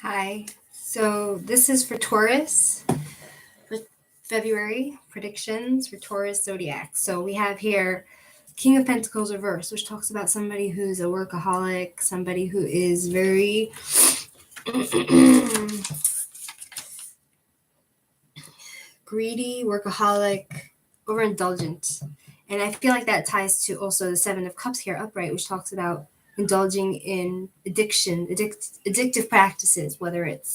Hi. So this is for Taurus for February predictions for Taurus Zodiac. So we have here King of Pentacles reverse, which talks about somebody who's a workaholic, somebody who is very greedy, workaholic, overindulgent. And I feel like that ties to also the Seven of Cups here upright, which talks about indulging in addictive practices, whether it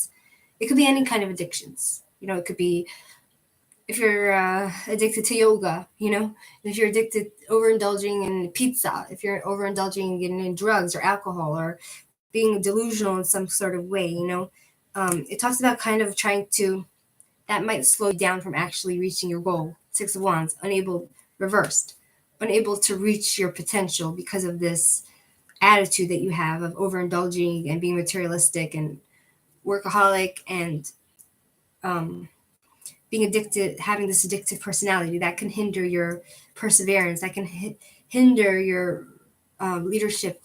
could be any kind of addictions. It could be if you're addicted to yoga, if you're addicted, overindulging in pizza, if you're overindulging in drugs or alcohol or being delusional in some sort of way, it talks about kind of trying to, that might slow you down from actually reaching your goal. Six of Wands, reversed, unable to reach your potential because of this attitude that you have of overindulging and being materialistic and workaholic and being addicted, having this addictive personality that can hinder your perseverance, that can hinder your leadership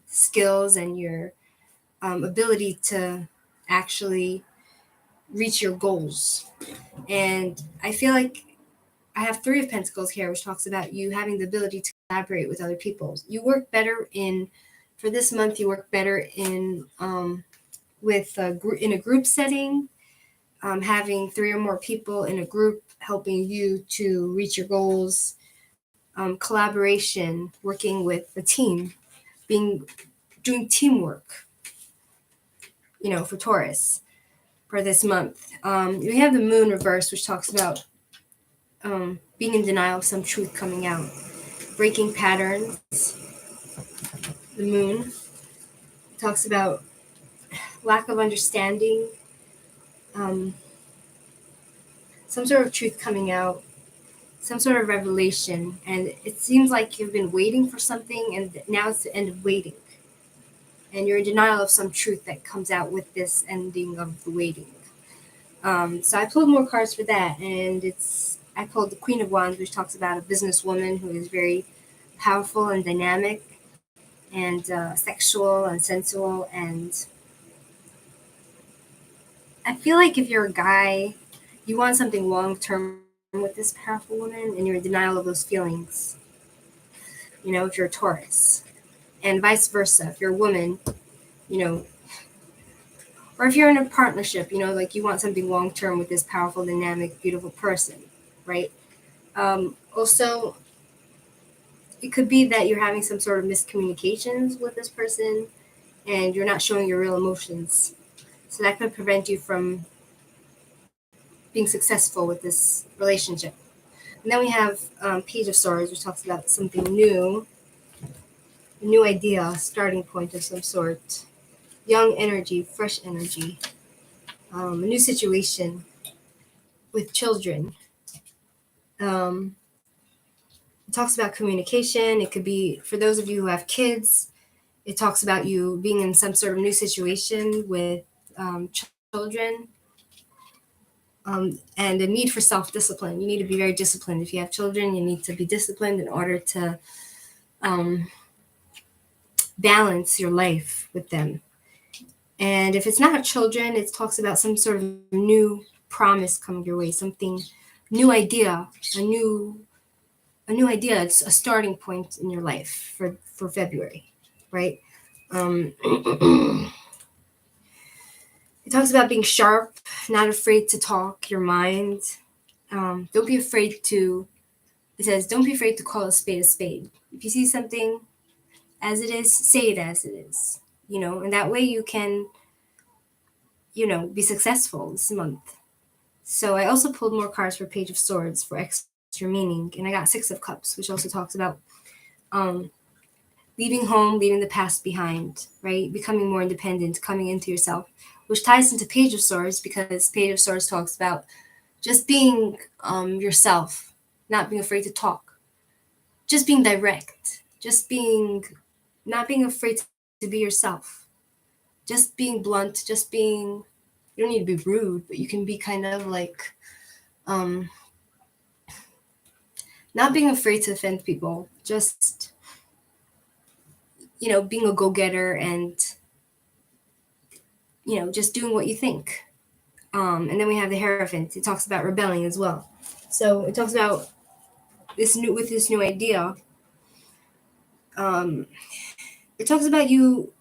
skills and your ability to actually reach your goals. And I feel like I have Three of Pentacles here, which talks about you having the ability to collaborate with other people. You work better for this month, you work better in in a group setting, having three or more people in a group helping you to reach your goals, collaboration, working with a team, doing teamwork, for Taurus for this month. We have the Moon reverse, which talks about being in denial of some truth coming out, breaking patterns. The Moon talks about lack of understanding, um, some sort of truth coming out, some sort of revelation, and it seems like you've been waiting for something, and now it's the end of waiting, and you're in denial of some truth that comes out with this ending of the waiting. So I pulled more cards for that, and I pulled the Queen of Wands, which talks about a businesswoman who is very powerful and dynamic, and sexual and sensual, and I feel like if you're a guy, you want something long term with this powerful woman, and you're in denial of those feelings. If you're a Taurus, and vice versa. If you're a woman, you know, or if you're in a partnership, like you want something long term with this powerful, dynamic, beautiful person, right? Also, it could be that you're having some sort of miscommunications with this person, and you're not showing your real emotions. So that could prevent you from being successful with this relationship. And then we have Page of Swords, which talks about something new, a new idea, a starting point of some sort, young energy, fresh energy, a new situation with children. Um, it talks about communication. It could be, for those of you who have kids, it talks about you being in some sort of new situation with children, and the need for self-discipline. You need to be very disciplined. If you have children, you need to be disciplined in order to balance your life with them. And if it's not children, it talks about some sort of new promise coming your way, something, new idea, a new idea. It's a starting point in your life for February, right? It talks about being sharp, not afraid to talk your mind. Don't be afraid to, it says, don't be afraid to call a spade a spade. If you see something as it is, say it as it is, and that way you can, be successful this month. So I also pulled more cards for Page of Swords for extra meaning, and I got Six of Cups, which also talks about leaving home, leaving the past behind, right? Becoming more independent, coming into yourself, which ties into Page of Swords because Page of Swords talks about just being yourself, not being afraid to talk, just being direct, not being afraid to be yourself, just being blunt, you don't need to be rude, but you can be kind of like, not being afraid to offend people, just, being a go-getter and just doing what you think. And then we have the Hierophant. It talks about rebelling as well. So it talks about this new idea. Um, it talks about you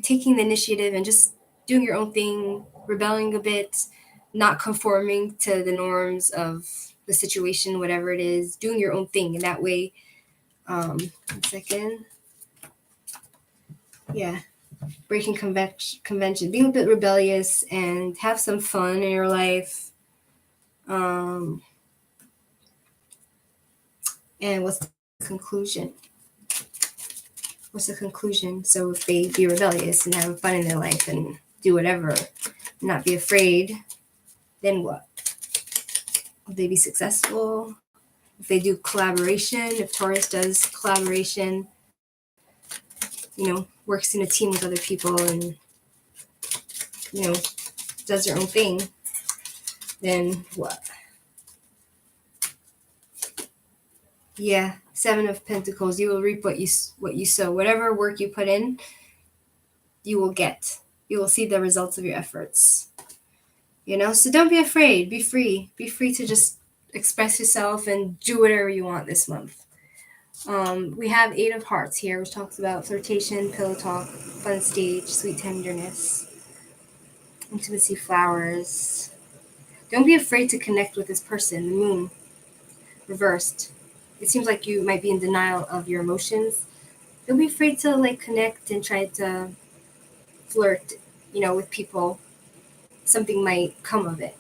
taking the initiative and just doing your own thing, rebelling a bit, not conforming to the norms of the situation, whatever it is, doing your own thing. And that way, 1 second. Yeah. Breaking convention, being a bit rebellious and have some fun in your life. And what's the conclusion? So if they be rebellious and have fun in their life and do whatever, not be afraid, then what? Will they be successful? If they do collaboration, if Taurus does collaboration, works in a team with other people and, does their own thing, then what? Yeah, 7 of Pentacles. You will reap what you sow. Whatever work you put in, you will get. You will see the results of your efforts. So don't be afraid. Be free. Be free to just express yourself and do whatever you want this month. We have 8 of Hearts here, which talks about flirtation, pillow talk, fun stage, sweet tenderness, intimacy, flowers. Don't be afraid to connect with this person. The Moon, reversed. It seems like you might be in denial of your emotions. Don't be afraid to connect and try to flirt, with people. Something might come of it.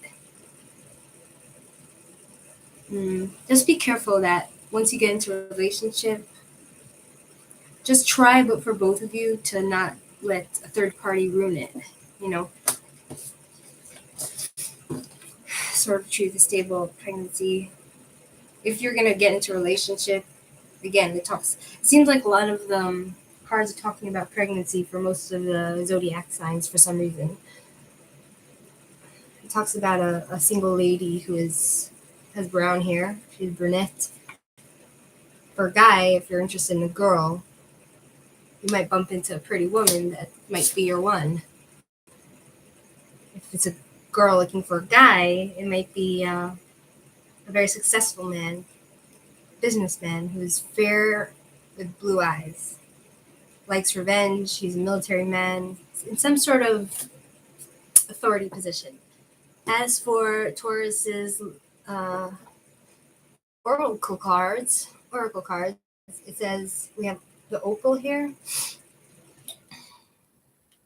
Just be careful that once you get into a relationship, just try, but for both of you, to not let a third party ruin it. Sword of Truth, a stable pregnancy. If you're gonna get into a relationship, again, it seems like a lot of the cards are talking about pregnancy for most of the zodiac signs for some reason. It talks about a single lady who has brown hair. She's brunette. For a guy, if you're interested in a girl, you might bump into a pretty woman that might be your one. If it's a girl looking for a guy, it might be a very successful man, businessman who's fair with blue eyes, likes revenge. He's a military man in some sort of authority position. As for Taurus's oracle cards, it says we have the opal here.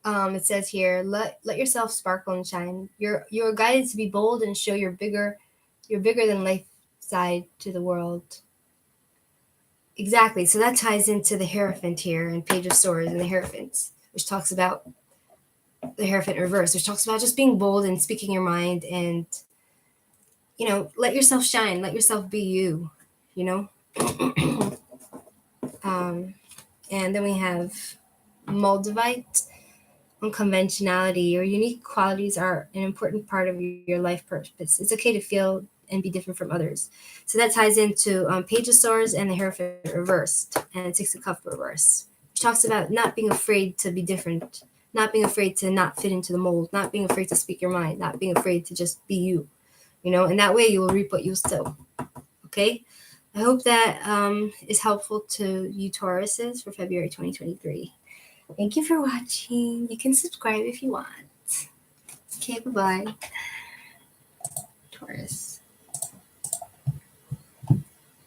It says here, let yourself sparkle and shine. You're guided to be bold and show your bigger than life side to the world. Exactly. So that ties into the Hierophant here and Page of Swords and the Hierophant, which talks about the Hierophant reverse, which talks about just being bold and speaking your mind and, let yourself shine, let yourself be you, and then we have Moldavite. Unconventionality. Your unique qualities are an important part of your life purpose. It's okay to feel and be different from others. So that ties into Page of Swords and the Hierophant reversed and Six of Cups reversed, which talks about not being afraid to be different, not being afraid to not fit into the mold, not being afraid to speak your mind, not being afraid to just be you, and that way you will reap what you sow. Okay? I hope that is helpful to you Tauruses for February 2023. Thank you for watching. You can subscribe if you want. Okay, bye-bye. Taurus.